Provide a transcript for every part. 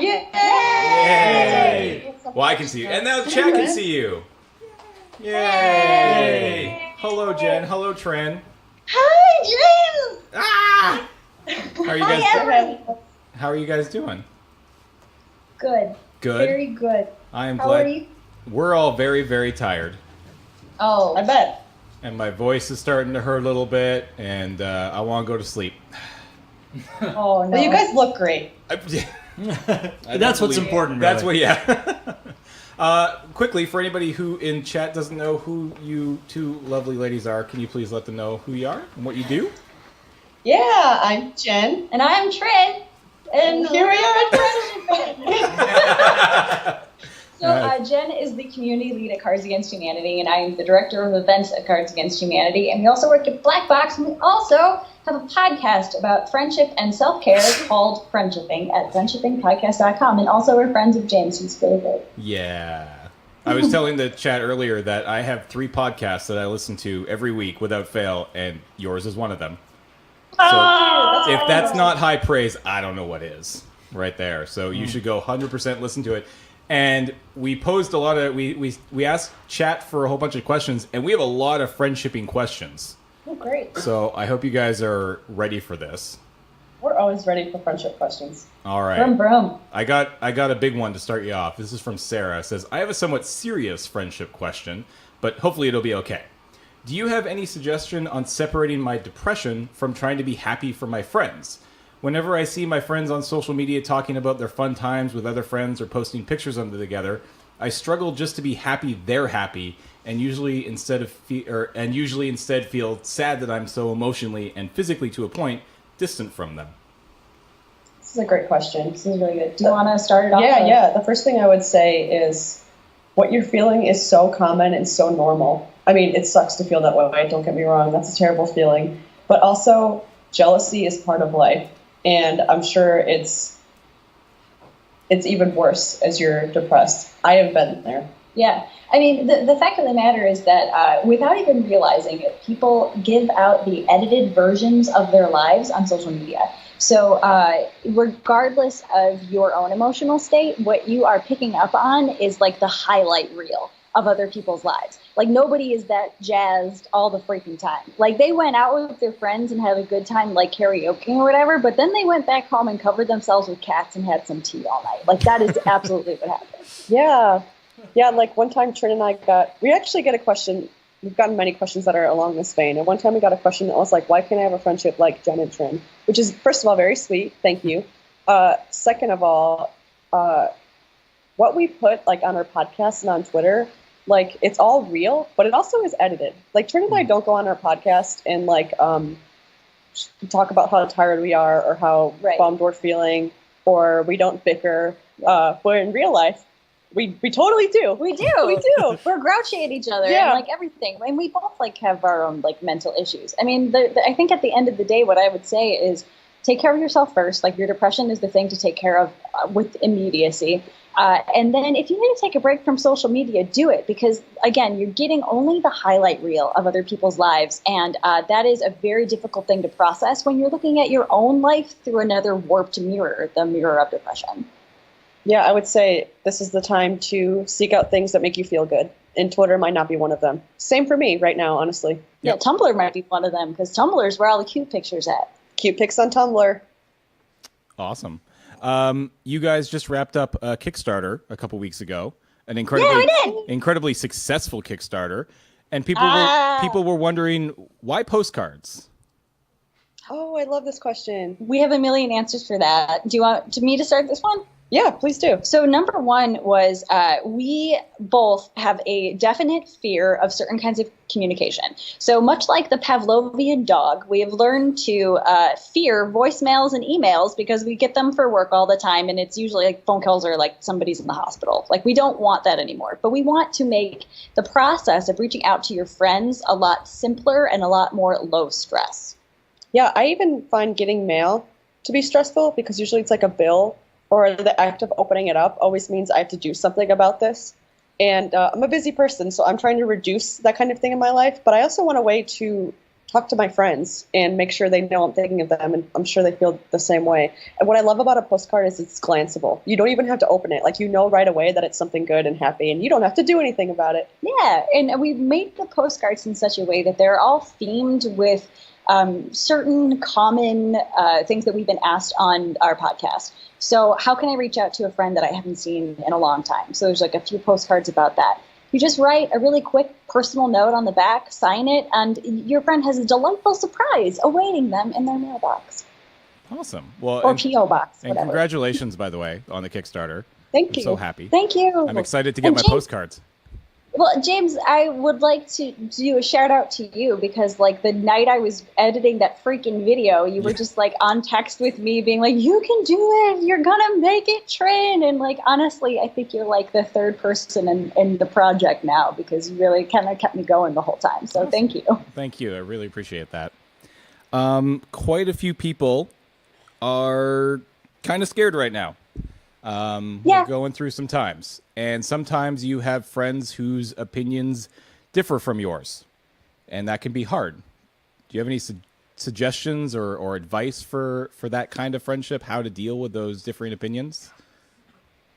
Yay! Yay! Well, I can see you. And now the chat can see you. Yay! Hello, Jen. Hello, Trin. Hi, Jen! Ah! How are you guys doing? How are you guys doing? Good. Good? Very good. I am How glad. are you? We're all very, very tired. Oh. I bet. And my voice is starting to hurt a little bit, and I want to go to sleep. Oh, no. Well, you guys look great. That's what's important, really. That's what, yeah. Quickly, for anybody who in chat doesn't know who you two lovely ladies are, can you please let them know who you are and what you do? Yeah, I'm Jen. And I'm Trin. And here we are at FriendShipping. So Jen is the community lead at Cards Against Humanity, and I am the director of events at Cards Against Humanity. And we also work at Black Box, and we also have a podcast about friendship and self-care called FriendShipping at friendshippingpodcast.com. And also we're friends of James, who's really great. Yeah. I was telling the chat earlier that I have 3 podcasts that I listen to every week without fail, and yours is one of them. So if that's not high praise, I don't know what is right there. So you should go 100% listen to it. And we posed a lot of, we asked chat for a whole bunch of questions, and we have a lot of friendshipping questions. Oh, great. So I hope you guys are ready for this. We're always ready for friendship questions. All right. Brum, brum. I got a big one to start you off. This is from Sarah. It says, I have a somewhat serious friendship question, but hopefully it'll be okay. Do you have any suggestion on separating my depression from trying to be happy for my friends? Whenever I see my friends on social media talking about their fun times with other friends or posting pictures of them together, I struggle just to be happy they're happy, and usually instead feel sad that I'm so emotionally and physically, to a point, distant from them. This is a great question. This is really good. Do you want to start it off? Yeah. The first thing I would say is what you're feeling is so common and so normal. I mean, it sucks to feel that way. Don't get me wrong. That's a terrible feeling. But also, jealousy is part of life. And I'm sure it's even worse as you're depressed. I have been there. Yeah. I mean, the fact of the matter is that without even realizing it, people give out the edited versions of their lives on social media. So regardless of your own emotional state, what you are picking up on is like the highlight reel of other people's lives. Like nobody is that jazzed all the freaking time. Like they went out with their friends and had a good time, like karaoke or whatever, but then they went back home and covered themselves with cats and had some tea all night. Like that is absolutely what happened. Yeah. Yeah, like one time Trin and I we actually get a question. We've gotten many questions that are along this vein. And one time we got a question that was like, why can't I have a friendship like Jenn and Trin? Which is, first of all, very sweet. Thank you. Second of all, what we put like on our podcast and on Twitter, like it's all real, but it also is edited. Like Trin and I don't go on our podcast and like talk about how tired we are or how bummed we're feeling, or we don't bicker. But in real life, we totally do. We do. We're grouchy at each other and like everything. And we both like have our own like mental issues. I mean, I think at the end of the day, what I would say is take care of yourself first. Like your depression is the thing to take care of with immediacy. And then if you need to take a break from social media, do it. Because again, you're getting only the highlight reel of other people's lives. And that is a very difficult thing to process when you're looking at your own life through another warped mirror, the mirror of depression. Yeah, I would say this is the time to seek out things that make you feel good. And Twitter might not be one of them. Same for me right now, honestly. Yeah, Tumblr might be one of them, because Tumblr is where all the cute pictures at. Cute pics on Tumblr. Awesome. You guys just wrapped up a Kickstarter a couple weeks ago. An incredibly successful Kickstarter. And people were wondering, why postcards? Oh, I love this question. We have a million answers for that. Do you want me to start this one? Yeah, please do. So number one was we both have a definite fear of certain kinds of communication. So much like the Pavlovian dog, we have learned to fear voicemails and emails because we get them for work all the time. And it's usually like phone calls or like somebody's in the hospital. Like we don't want that anymore. But we want to make the process of reaching out to your friends a lot simpler and a lot more low stress. Yeah, I even find getting mail to be stressful because usually it's like a bill, or the act of opening it up always means I have to do something about this. And I'm a busy person, so I'm trying to reduce that kind of thing in my life. But I also want a way to talk to my friends and make sure they know I'm thinking of them, and I'm sure they feel the same way. And what I love about a postcard is it's glanceable. You don't even have to open it. Like, you know right away that it's something good and happy, and you don't have to do anything about it. Yeah, and we've made the postcards in such a way that they're all themed with certain common things that we've been asked on our podcast. So how can I reach out to a friend that I haven't seen in a long time? So there's like a few postcards about that. You just write a really quick personal note on the back, sign it, and your friend has a delightful surprise awaiting them in their mailbox. Awesome. Well, or P.O. box, and whatever. Congratulations, by the way, on the Kickstarter. Thank you. I'm so happy. Thank you. I'm excited to get my postcards. Well, James, I would like to do a shout out to you because, like, the night I was editing that freaking video, you were just like on text with me being like, you can do it. You're going to make it, Trin. And like, honestly, I think you're like the third person in the project now because you really kind of kept me going the whole time. So awesome. Thank you. Thank you. I really appreciate that. Quite a few people are kind of scared right now. We're going through some times, and sometimes you have friends whose opinions differ from yours, and that can be hard. Do you have any suggestions or advice for that kind of friendship, how to deal with those differing opinions?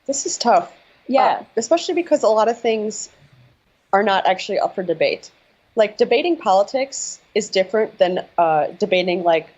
This is tough. Yeah. Especially because a lot of things are not actually up for debate. Like, debating politics is different than debating like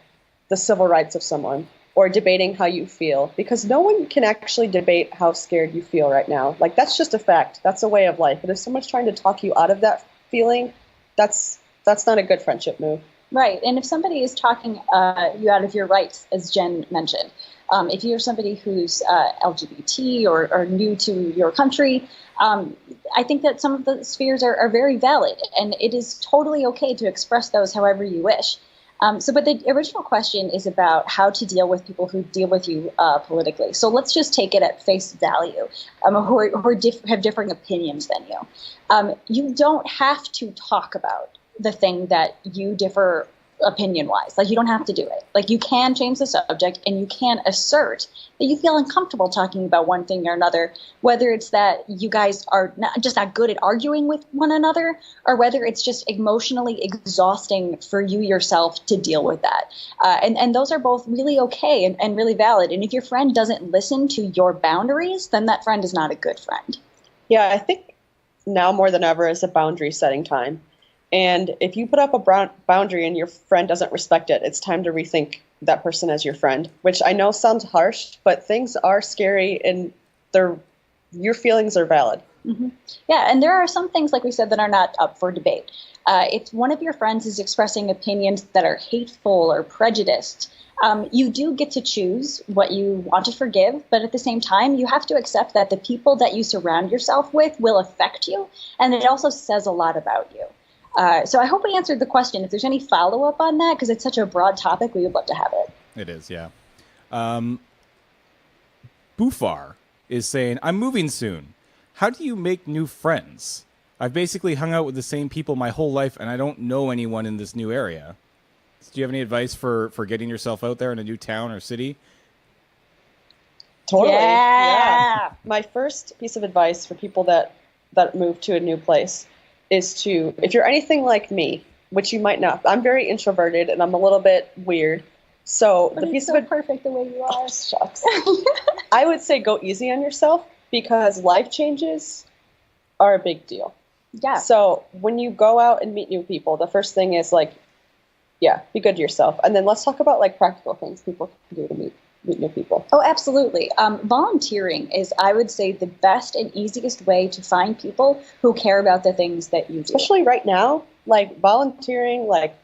the civil rights of someone, or debating how you feel, because no one can actually debate how scared you feel right now. Like, that's just a fact. That's a way of life. But if someone's trying to talk you out of that feeling, that's not a good friendship move. Right. And if somebody is talking you out of your rights, as Jen mentioned, if you're somebody who's LGBT or new to your country, I think that some of the fears are very valid, and it is totally okay to express those however you wish. But the original question is about how to deal with people who deal with you politically. So let's just take it at face value, who have differing opinions than you. You don't have to talk about the thing that you differ opinion-wise. Like, you don't have to do it. Like, you can change the subject, and you can assert that you feel uncomfortable talking about one thing or another, whether it's that you guys are not good at arguing with one another, or whether it's just emotionally exhausting for you yourself to deal with that. And those are both really okay and really valid. And if your friend doesn't listen to your boundaries, then that friend is not a good friend. Yeah, I think now more than ever is a boundary setting time. And if you put up a boundary and your friend doesn't respect it, it's time to rethink that person as your friend, which I know sounds harsh, but things are scary and your feelings are valid. Mm-hmm. Yeah, and there are some things, like we said, that are not up for debate. If one of your friends is expressing opinions that are hateful or prejudiced, you do get to choose what you want to forgive, but at the same time, you have to accept that the people that you surround yourself with will affect you, and it also says a lot about you. So I hope we answered the question. If there's any follow-up on that, because it's such a broad topic, we would love to have it. It is, yeah. Bufar is saying, I'm moving soon. How do you make new friends? I've basically hung out with the same people my whole life, and I don't know anyone in this new area. Do you have any advice for getting yourself out there in a new town or city? Totally. Yeah. My first piece of advice for people that move to a new place is to, if you're anything like me, which you might not, I'm very introverted and I'm a little bit weird. So but the piece of perfect the way you are. Oh, shucks. I would say go easy on yourself, because life changes are a big deal. Yeah. So when you go out and meet new people, the first thing is like, be good to yourself. And then let's talk about like practical things people can do to meet new people. Oh, absolutely. Volunteering is, I would say, the best and easiest way to find people who care about the things that you do. Especially right now, like volunteering, like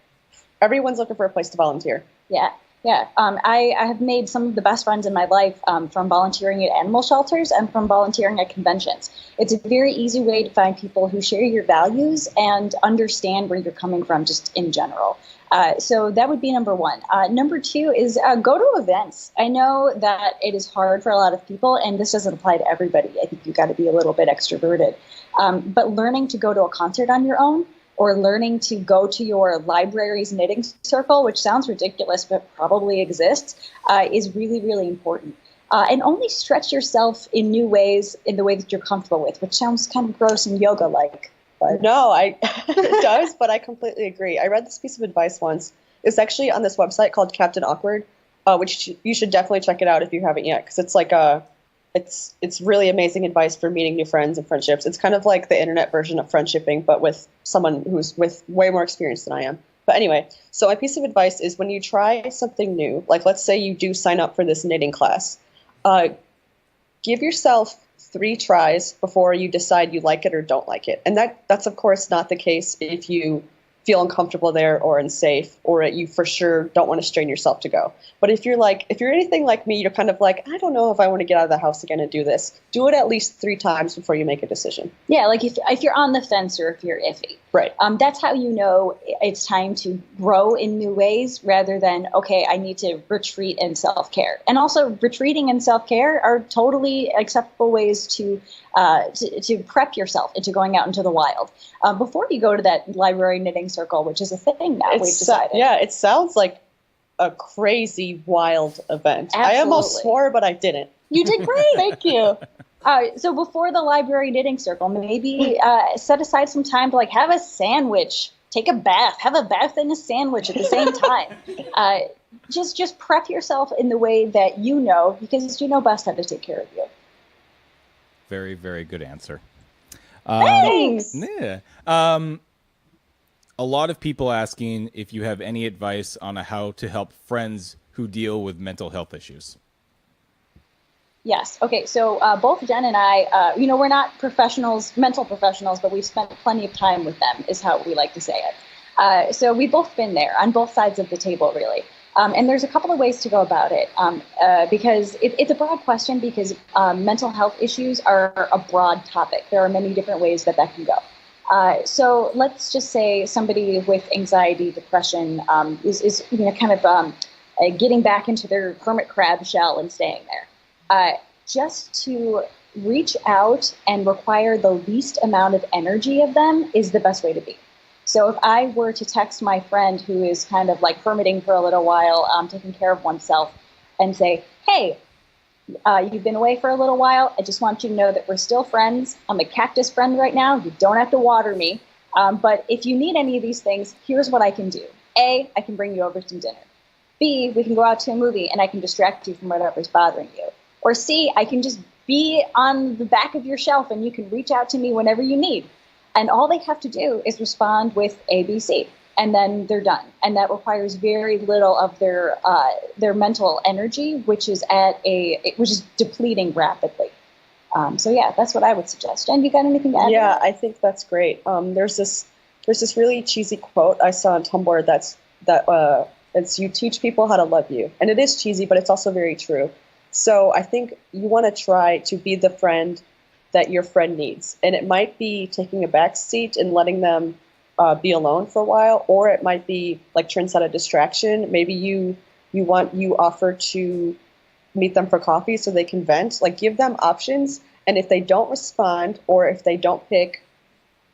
everyone's looking for a place to volunteer. Yeah. I have made some of the best friends in my life from volunteering at animal shelters and from volunteering at conventions. It's a very easy way to find people who share your values and understand where you're coming from just in general. So that would be number one. Number two is go to events. I know that it is hard for a lot of people, and this doesn't apply to everybody. I think you've got to be a little bit extroverted. But learning to go to a concert on your own, or learning to go to your library's knitting circle, which sounds ridiculous but probably exists, is really, really important. And only stretch yourself in new ways in the way that you're comfortable with, which sounds kind of gross and yoga-like. No, it does, but I completely agree. I read this piece of advice once. It's actually on this website called Captain Awkward, which you should definitely check it out if you haven't yet, because it's like it's really amazing advice for meeting new friends and friendships. It's kind of like the internet version of friendshipping, but with someone who's with way more experience than I am. But anyway, so my piece of advice is when you try something new, like let's say you do sign up for this knitting class, give yourself 3 tries before you decide you like it or don't like it. And that's of course not the case if you feel uncomfortable there or unsafe, or you for sure don't want to strain yourself to go. But if you're anything like me, you're kind of like, I don't know if I want to get out of the house again and do this. Do it at least 3 times before you make a decision. Yeah, like if you're on the fence or if you're iffy. Right. That's how you know it's time to grow in new ways rather than, okay, I need to retreat in self-care. And also retreating and self-care are totally acceptable ways to prep yourself into going out into the wild. Before you go to that library knitting circle, which is a thing now, we've decided. Yeah, it sounds like a crazy, wild event. Absolutely. I almost swore, but I didn't. You did great. Thank you. So before the library knitting circle, maybe set aside some time to have a sandwich, take a bath, have a bath and a sandwich at the same time. Just prep yourself in the way that you know, because you know best how to take care of you. Very, very good answer. Thanks. Yeah. A lot of people asking if you have any advice on how to help friends who deal with mental health issues. Yes. Okay. So both Jen and I, we're not mental professionals, but we've spent plenty of time with them, is how we like to say it. So we've both been there on both sides of the table, really. And there's a couple of ways to go about it, because it's a broad question, because mental health issues are a broad topic. There are many different ways that can go. So let's just say somebody with anxiety, depression is getting back into their hermit crab shell and staying there. Just to reach out and require the least amount of energy of them is the best way to be. So if I were to text my friend who is kind of hermiting for a little while, taking care of oneself, and say, hey, you've been away for a little while. I just want you to know that we're still friends. I'm a cactus friend right now. You don't have to water me. But if you need any of these things, here's what I can do. A, I can bring you over some dinner. B, we can go out to a movie and I can distract you from whatever's bothering you. Or C, I can just be on the back of your shelf and you can reach out to me whenever you need. And all they have to do is respond with ABC, and then they're done. And that requires very little of their mental energy, which is depleting rapidly. So yeah, that's what I would suggest. Jen, you got anything to add? Yeah, I think that's great. There's this really cheesy quote I saw on Tumblr it's you teach people how to love you, and it is cheesy, but it's also very true. So I think you want to try to be the friend that your friend needs. And it might be taking a back seat and letting them be alone for a while, or it might be, like Trin said, a distraction. Maybe you offer to meet them for coffee so they can vent. Give them options, and if they don't respond or if they don't pick,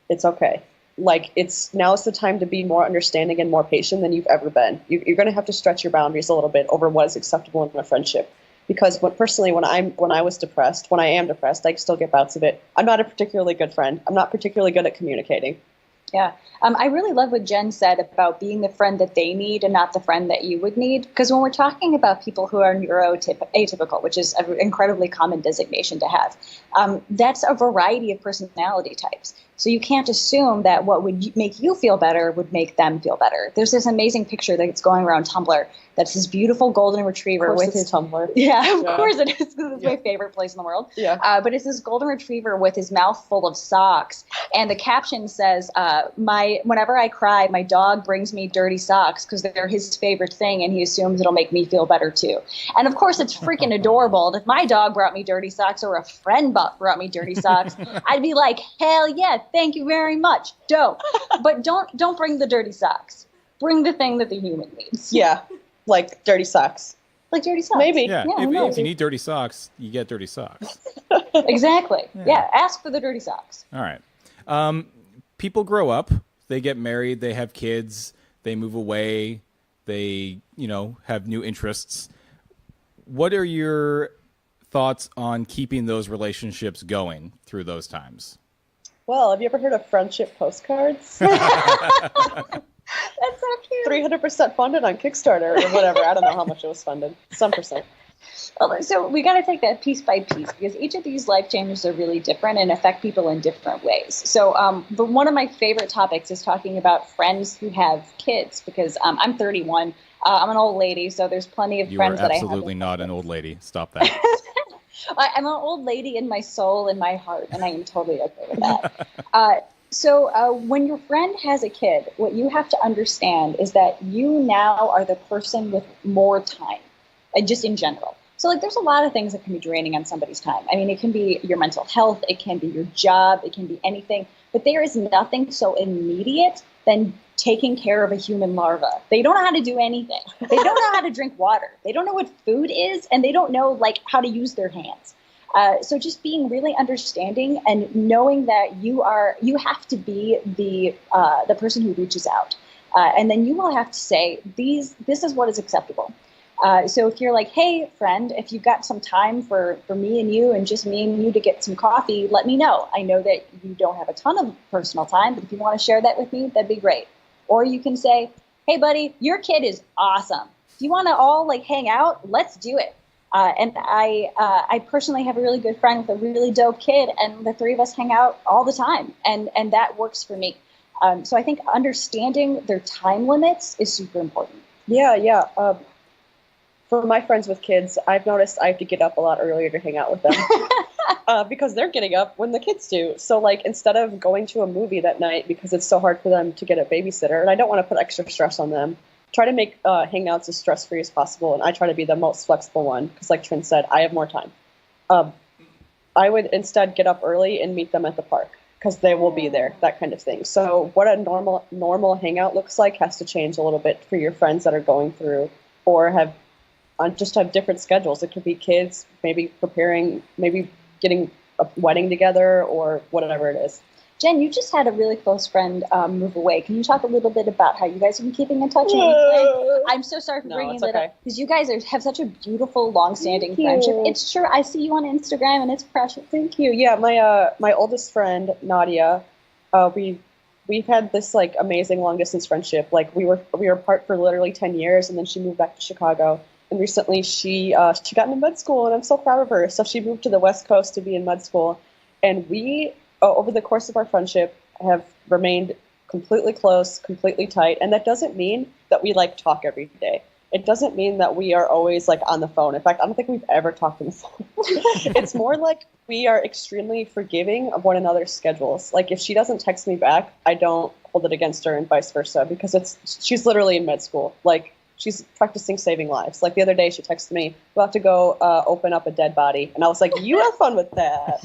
it's okay. Now's the time to be more understanding and more patient than you've ever been. You're going to have to stretch your boundaries a little bit over what is acceptable in a friendship. Because when I was depressed, when I am depressed, I still get bouts of it. I'm not a particularly good friend. I'm not particularly good at communicating. Yeah. I really love what Jen said about being the friend that they need and not the friend that you would need. Because when we're talking about people who are neuroatypical, which is an incredibly common designation to have, that's a variety of personality types. So you can't assume that what would make you feel better would make them feel better. There's this amazing picture that's going around Tumblr that's this beautiful golden retriever with his Tumblr. Yeah, of course it is. It's my favorite place in the world. Yeah. But it's this golden retriever with his mouth full of socks, and the caption says, "Whenever I cry, my dog brings me dirty socks because they're his favorite thing, and he assumes it'll make me feel better too." And of course, it's freaking adorable. If my dog brought me dirty socks or a friend brought me dirty socks, I'd be like, "Hell yeah, thank you very much, dope." But don't bring the dirty socks. Bring the thing that the human needs. Yeah. Like dirty socks. Like dirty socks. Maybe. Yeah. If you need dirty socks, you get dirty socks. Exactly. Yeah. Ask for the dirty socks. All right. People grow up. They get married. They have kids. They move away. They, have new interests. What are your thoughts on keeping those relationships going through those times? Well, have you ever heard of friendship postcards? That's so cute. 300% funded on Kickstarter or whatever. I don't know how much it was funded. Some percent. Well, so we got to take that piece by piece because each of these life changes are really different and affect people in different ways. So one of my favorite topics is talking about friends who have kids because I'm 31. I'm an old lady, so there's plenty of friends that I have. You are absolutely not an old lady. Stop that. I'm an old lady in my soul and my heart, and I am totally okay with that. So when your friend has a kid, what you have to understand is that you now are the person with more time, just in general. So, like, there's a lot of things that can be draining on somebody's time. I mean, it can be your mental health, it can be your job, it can be anything. But there is nothing so immediate than taking care of a human larva. They don't know how to do anything. They don't know how to drink water. They don't know what food is, and they don't know, like, how to use their hands. So just being really understanding and knowing that you have to be the person who reaches out. And then you will have to say, this is what is acceptable. So if you're like, hey, friend, if you've got some time for me and you and just me and you to get some coffee, let me know. I know that you don't have a ton of personal time, but if you want to share that with me, that'd be great. Or you can say, hey, buddy, your kid is awesome. If you want to all like hang out, let's do it. And I personally have a really good friend with a really dope kid, and the three of us hang out all the time, and that works for me. So I think understanding their time limits is super important. Yeah. For my friends with kids, I've noticed I have to get up a lot earlier to hang out with them because they're getting up when the kids do. So, like, instead of going to a movie that night because it's so hard for them to get a babysitter, and I don't want to put extra stress on them, try to make hangouts as stress-free as possible, and I try to be the most flexible one because, like Trin said, I have more time. I would instead get up early and meet them at the park because they will be there, that kind of thing. So what a normal hangout looks like has to change a little bit for your friends that are going through or have different schedules. It could be kids, maybe preparing, maybe getting a wedding together or whatever it is. Jen, you just had a really close friend move away. Can you talk a little bit about how you guys have been keeping in touch? I'm so sorry for bringing that up because you guys have such a beautiful, long-standing friendship. It's true. I see you on Instagram, and it's precious. Thank you. Yeah, my oldest friend Nadia, we've had this like amazing long-distance friendship. Like we were apart for literally 10 years, and then she moved back to Chicago. And recently she got into med school, and I'm so proud of her. So she moved to the West Coast to be in med school, and we, over the course of our friendship, have remained completely close, completely tight. And that doesn't mean that we like talk every day. It doesn't mean that we are always like on the phone. In fact, I don't think we've ever talked on the phone. It's more like we are extremely forgiving of one another's schedules. Like if she doesn't text me back, I don't hold it against her, and vice versa, because she's literally in med school. Like, she's practicing saving lives. Like the other day, she texted me, "We'll have to go open up a dead body," and I was like, "You have fun with that."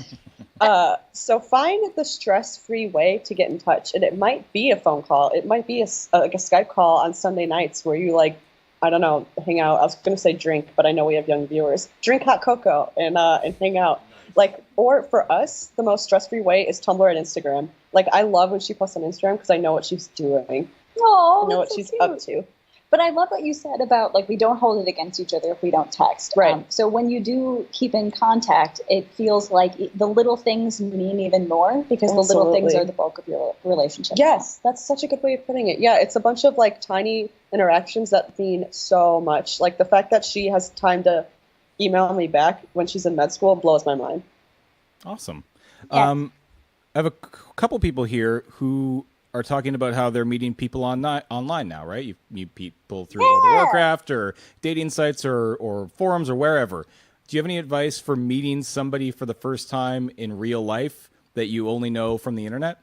So find the stress-free way to get in touch, and it might be a phone call. It might be like a Skype call on Sunday nights where you like, I don't know, hang out. I was going to say drink, but I know we have young viewers. Drink hot cocoa and hang out. Like, or for us, the most stress-free way is Tumblr and Instagram. Like, I love when she posts on Instagram because I know what she's doing. Oh, I know what she's up to. But I love what you said about, like, we don't hold it against each other if we don't text. Right. So when you do keep in contact, it feels like the little things mean even more because the little things are the bulk of your relationship. Yes, that's such a good way of putting it. Yeah, it's a bunch of, like, tiny interactions that mean so much. Like, the fact that she has time to email me back when she's in med school blows my mind. Awesome. Yeah. I have a couple people here who are talking about how they're meeting people online now, right? You meet people through World of Warcraft or dating sites or forums or wherever. Do you have any advice for meeting somebody for the first time in real life that you only know from the internet?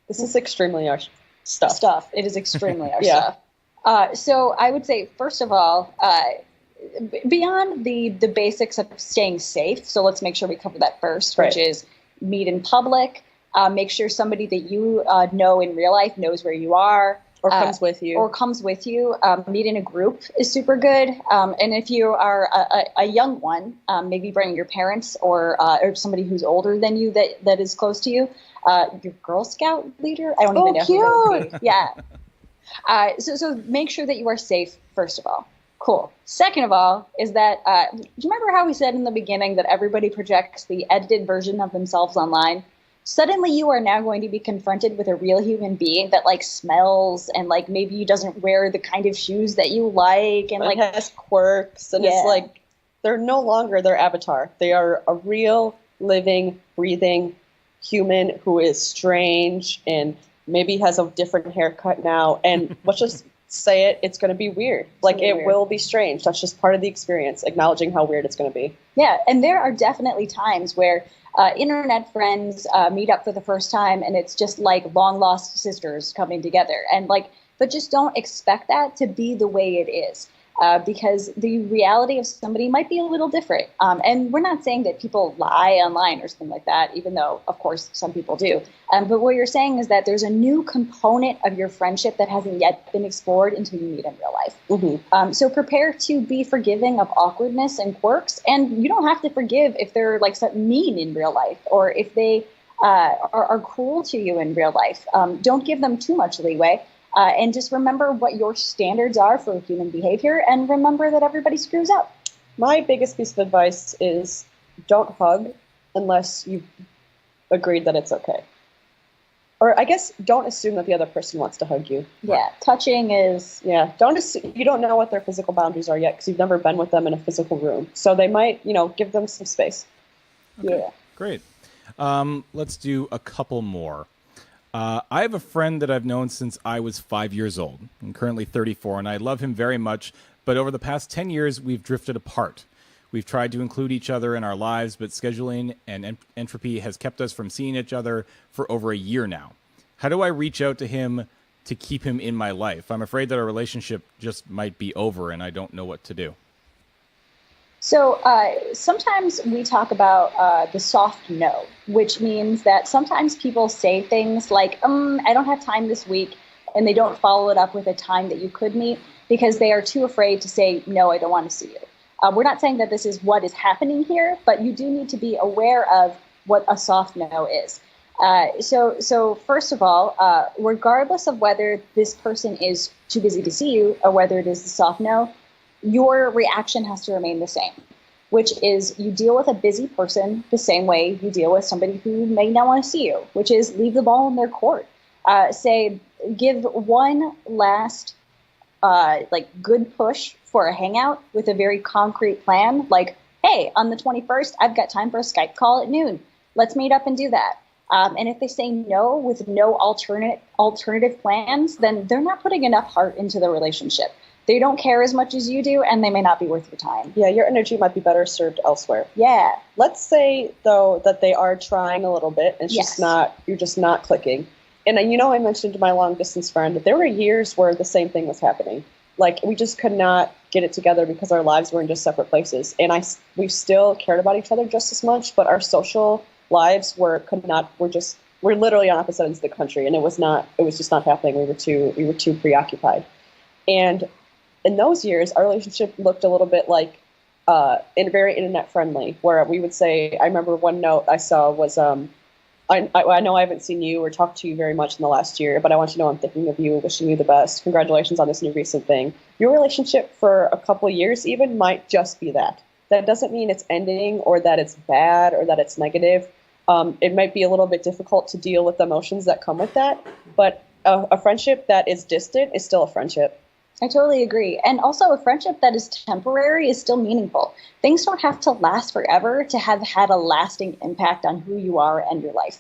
This is extremely our stuff. It is extremely our stuff. So I would say, first of all, beyond the basics of staying safe, so let's make sure we cover that first, which is meet in public. Make sure somebody that you know in real life knows where you are. Or comes with you. Meet in a group is super good. And if you are a young one, maybe bring your parents or somebody who's older than you that is close to you. Your Girl Scout leader? I don't even know who that would be. Yeah. So make sure that you are safe, first of all. Cool. Second of all is that, do you remember how we said in the beginning that everybody projects the edited version of themselves online? suddenly you are now going to be confronted with a real human being that like smells and like maybe doesn't wear the kind of shoes that you like and like has quirks and it's like they're no longer their avatar. They are a real living, breathing human who is strange and maybe has a different haircut now. And let's just say it's going to be weird. Like it will be strange. That's just part of the experience, acknowledging how weird it's going to be. Yeah, and there are definitely times where internet friends meet up for the first time and it's just like long lost sisters coming together. And like, but just don't expect that to be the way it is. Because the reality of somebody might be a little different. And we're not saying that people lie online or something like that, even though, of course, some people do. But what you're saying is that there's a new component of your friendship that hasn't yet been explored until you meet in real life. Mm-hmm. So prepare to be forgiving of awkwardness and quirks. And you don't have to forgive if they're like mean in real life or if they are cruel to you in real life. Don't give them too much leeway. And just remember what your standards are for human behavior and remember that everybody screws up. My biggest piece of advice is don't hug unless you've agreed that it's okay. Or I guess don't assume that the other person wants to hug you. Yeah, touching is... Yeah, you don't know what their physical boundaries are yet because you've never been with them in a physical room. So they might, give them some space. Okay, yeah. Great. Let's do a couple more. I have a friend that I've known since I was 5 years old. I'm currently 34, and I love him very much, but over the past 10 years, we've drifted apart. We've tried to include each other in our lives, but scheduling and entropy has kept us from seeing each other for over a year now. How do I reach out to him to keep him in my life? I'm afraid that our relationship just might be over, and I don't know what to do. So sometimes we talk about the soft no, which means that sometimes people say things like, I don't have time this week, and they don't follow it up with a time that you could meet because they are too afraid to say, no, I don't want to see you. We're not saying that this is what is happening here, but you do need to be aware of what a soft no is. So first of all, regardless of whether this person is too busy to see you or whether it is the soft no, your reaction has to remain the same, which is you deal with a busy person the same way you deal with somebody who may not want to see you, which is leave the ball in their court. Give one last good push for a hangout with a very concrete plan. Like, hey, on the 21st, I've got time for a Skype call at noon. Let's meet up and do that. And if they say no with no alternative plans, then they're not putting enough heart into the relationship. They don't care as much as you do, and they may not be worth your time. Yeah, your energy might be better served elsewhere. Yeah. Let's say, though, that they are trying a little bit, and you're just not clicking. And I mentioned to my long-distance friend that there were years where the same thing was happening. Like, we just could not get it together because our lives were in just separate places. And we still cared about each other just as much, but our social lives were literally on opposite ends of the country, and it was just not happening. We were too preoccupied. And in those years, our relationship looked a little bit like very internet friendly, where we would say, I remember one note I saw was, I know I haven't seen you or talked to you very much in the last year, but I want you to know I'm thinking of you, wishing you the best. Congratulations on this new recent thing. Your relationship for a couple of years even might just be that. That doesn't mean it's ending or that it's bad or that it's negative. It might be a little bit difficult to deal with the emotions that come with that, but a friendship that is distant is still a friendship. I totally agree. And also a friendship that is temporary is still meaningful. Things don't have to last forever to have had a lasting impact on who you are and your life.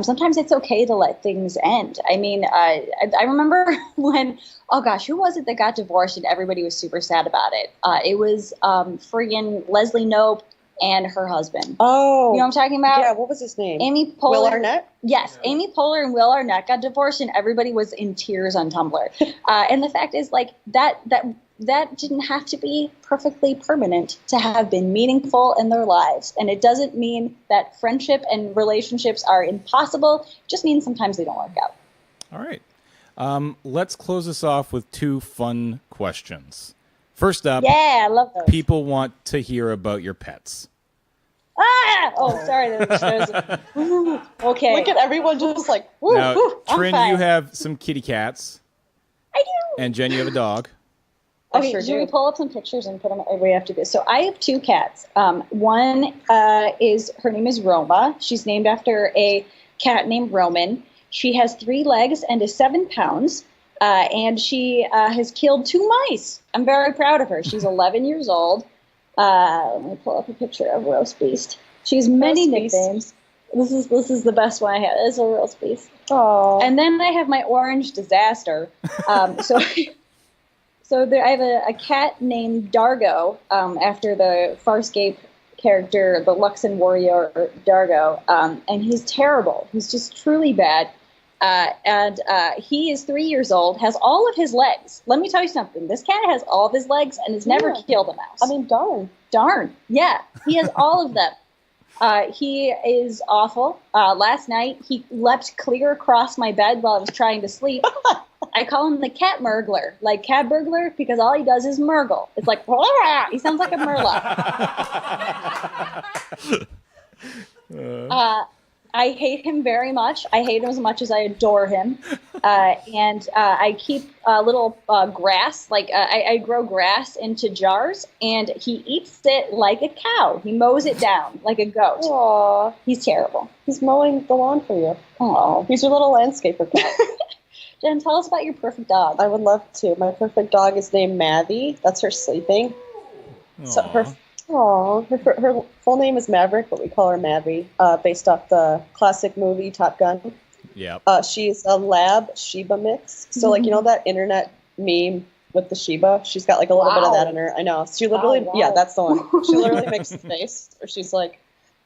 Sometimes it's okay to let things end. I mean, I remember when, who was it that got divorced and everybody was super sad about it? It was friggin' Leslie Knope and her husband. Oh. You know what I'm talking about? Yeah, what was his name? Amy Poehler. Will Arnett? Yes, yeah. Amy Poehler and Will Arnett got divorced and everybody was in tears on Tumblr. And the fact is, like, that didn't have to be perfectly permanent to have been meaningful in their lives. And it doesn't mean that friendship and relationships are impossible. It just means sometimes they don't work out. All right. Let's close this off with two fun questions. First up, I love those. People want to hear about your pets. Sorry. Okay. Look at everyone just like, woo, now, woo, Trin, you have some kitty cats. I do. And Jen, you have a dog. Okay, sure should we do. pull up some pictures and put them right after this? So I have 2 cats. One is, her name is Roma. She's named after a cat named Roman. She has 3 legs and is 7 pounds. And she has killed 2 mice. I'm very proud of her. She's 11 years old. Let me pull up a picture of Roast Beast. She has many nicknames. This is the best one I have. This is a Roast Beast. Oh. And then I have my Orange Disaster. So I have a cat named Dargo, after the Farscape character, the Luxon warrior Dargo, and he's terrible. He's just truly bad. And he is 3 years old, has all of his legs. Let me tell you something. This cat has all of his legs and has never killed a mouse. I mean, darn. Yeah, he has all of them. He is awful. Last night, he leapt clear across my bed while I was trying to sleep. I call him the cat murgler, like cat burglar, because all he does is murgle. It's like, he sounds like a murloc. I hate him very much. I hate him as much as I adore him. And I keep little grass, like I grow grass into jars, and he eats it like a cow. He mows it down like a goat. Aww. He's terrible. He's mowing the lawn for you. Oh, He's your little landscaper cat. Jen, tell us about your perfect dog. I would love to. My perfect dog is named Maddie. That's her sleeping. So her full name is Maverick, but we call her Maddie, based off the classic movie Top Gun. Yep. She's a lab Shiba mix. So, like, you know that internet meme with the Shiba? She's got, like, a little bit of that in her. I know. She literally, yeah, that's the one. She literally makes the face, or she's like,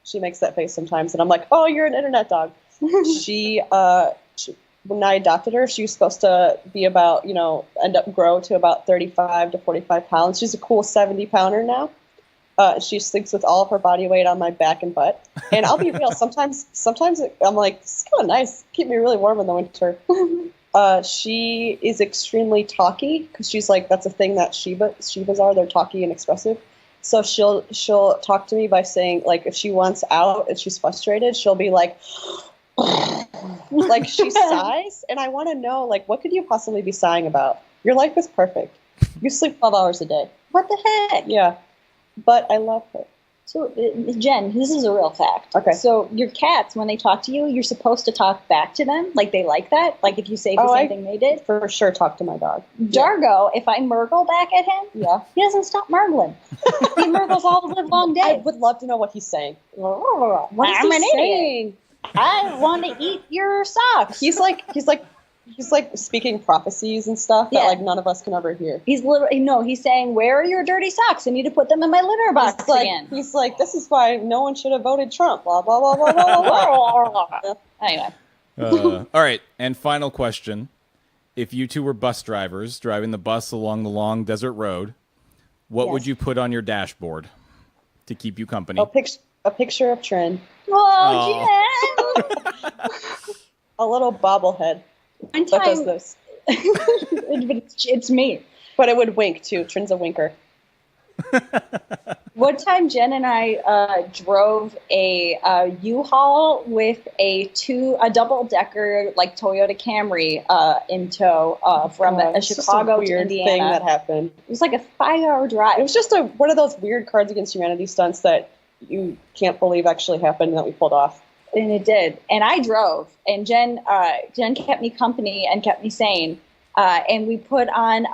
she makes that face sometimes, and I'm like, oh, you're an internet dog. She when I adopted her, she was supposed to be about, grow to about 35 to 45 pounds. She's a cool 70-pounder now. She sleeps with all of her body weight on my back and butt. And I'll be real, sometimes I'm like, it's kind of nice. Keep me really warm in the winter. She is extremely talky, because she's like, that's a thing that Shibas are. They're talky and expressive. So she'll talk to me by saying, like, if she wants out and she's frustrated, she'll be like, like, she sighs, and I want to know, like, what could you possibly be sighing about? Your life is perfect. You sleep 12 hours a day. What the heck? Yeah. But I love her. So, Jen, this is a real fact. Okay. So your cats, when they talk to you, you're supposed to talk back to them? Like, they like that? Like, if you say the same thing they did? For sure talk to my dog. Dargo, if I murgle back at him, he doesn't stop murgling. He murgles all the live long day. I would love to know what he's saying. What is he saying? I want to eat your socks. He's like speaking prophecies and stuff that, like, none of us can ever hear. He's he's saying, where are your dirty socks? I need to put them in my litter box again. He's like, this is why no one should have voted Trump, blah, blah, blah, blah, blah, blah. Anyway. All right, and final question. If you two were bus drivers driving the bus along the long desert road, what would you put on your dashboard to keep you company? A picture of Trin. Oh, Jen! A little bobblehead. One time, that does this. It's me. But it would wink, too. Trin's a winker. One time, Jen and I drove a U-Haul with a double-decker, like, Toyota Camry in tow from Chicago to Indiana. Thing that happened. It was like a 5-hour drive. It was just one of those weird Cards Against Humanity stunts that you can't believe actually happened and that we pulled off. And it did. And I drove, and Jen kept me company and kept me sane. And we put on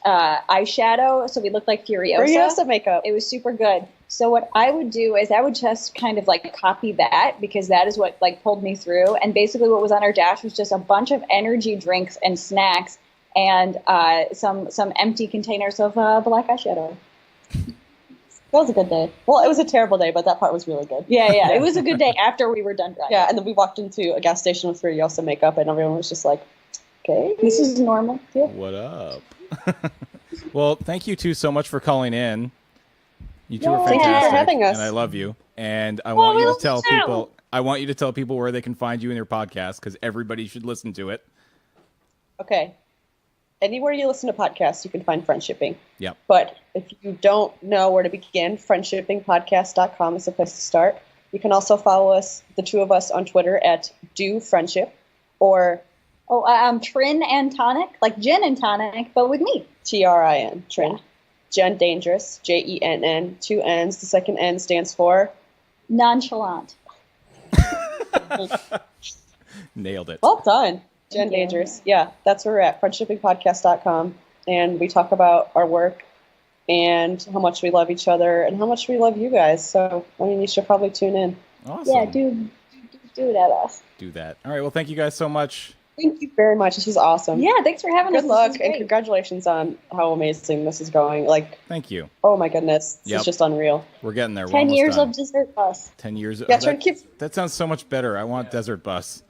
eyeshadow, so we looked like Furiosa. Furiosa makeup. It was super good. So what I would do is I would just kind of like copy that, because that is what like pulled me through. And basically what was on our dash was just a bunch of energy drinks and snacks and some empty containers of black eyeshadow. That was a good day. Well, it was a terrible day, but that part was really good. Yeah. It was a good day after we were done driving. Yeah, and then we walked into a gas station with Furiosa makeup, and everyone was just like, okay, this is normal. Yeah. What up? Well, thank you two so much for calling in. You two are fantastic. Thank you for having us. And I love you. And I want you to tell people. I want you to tell people where they can find you in your podcast, because everybody should listen to it. Okay. Anywhere you listen to podcasts, you can find FriendShipping. Yep. But if you don't know where to begin, friendshippingpodcast.com is the place to start. You can also follow us, the two of us, on Twitter at DoFriendship, or Oh, I'm Trin and Tonic, like gin and tonic, but with me. Trin, Trin. Yeah. Jenn Dangerous, Jenn, 2 N's. The second N stands for Nonchalant. Nailed it. well done. Jenn Thank you. Dangerous. Yeah, that's where we're at, friendshippingpodcast.com. And we talk about our work and how much we love each other and how much we love you guys. So, I mean, you should probably tune in. Awesome. Yeah, do it at us. Do that. All right. Well, thank you guys so much. Thank you very much. This was awesome. Yeah, thanks for having us. Good This luck was and great. congratulations on how amazing this is going. Like, Thank you. oh my goodness, this Yep. is just unreal. We're getting there. We're 10 almost years done. of Dessert Bus. 10 years. Yeah, try to keep. That sounds so much better. I want Desert Bus.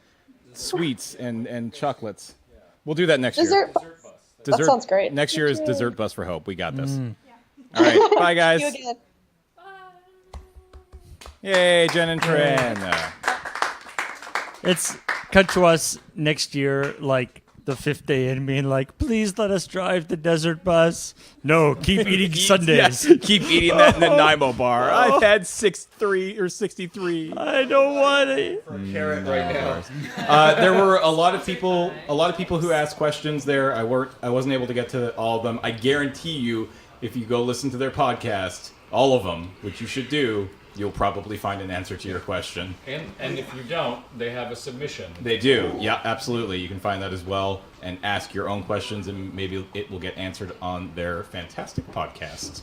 Sweets and chocolates. We'll do that next year. That sounds great. Next year is Dessert Bus for Hope. We got this. All right. Bye, guys. See you again. Yay, Jenn and Trin. It's cut to us next year, like the 5th day, and being like, please let us drive the desert bus. No, keep eating Sundays. Yeah, keep eating that in the Nanaimo bar. I've had 63 or 63. I don't want it. Carrot right now. There were a lot of people who asked questions there. I wasn't able to get to all of them. I guarantee you, if you go listen to their podcast, all of them, which you should do, you'll probably find an answer to your question. And if you don't, they have a submission. They do. Yeah, absolutely. You can find that as well and ask your own questions, and maybe it will get answered on their fantastic podcast.